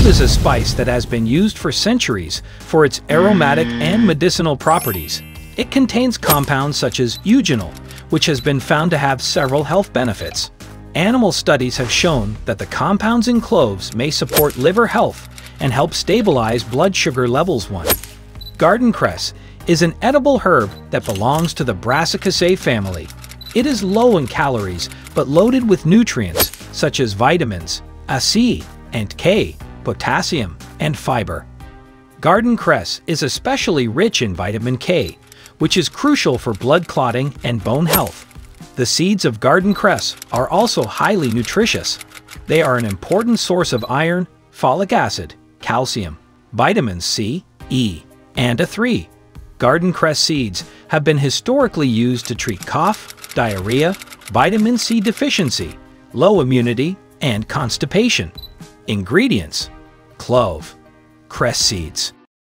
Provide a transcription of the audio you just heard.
Clove is a spice that has been used for centuries for its aromatic and medicinal properties. It contains compounds such as eugenol, which has been found to have several health benefits. Animal studies have shown that the compounds in cloves may support liver health and help stabilize blood sugar levels. Garden cress is an edible herb that belongs to the Brassicaceae family. It is low in calories but loaded with nutrients such as vitamins C and K, potassium, and fiber. Garden cress is especially rich in vitamin K, which is crucial for blood clotting and bone health. The seeds of garden cress are also highly nutritious. They are an important source of iron, folic acid, calcium, vitamins C, E, and A3. Garden cress seeds have been historically used to treat cough, diarrhea, vitamin C deficiency, low immunity, and constipation. Ingredients: clove, cress seeds,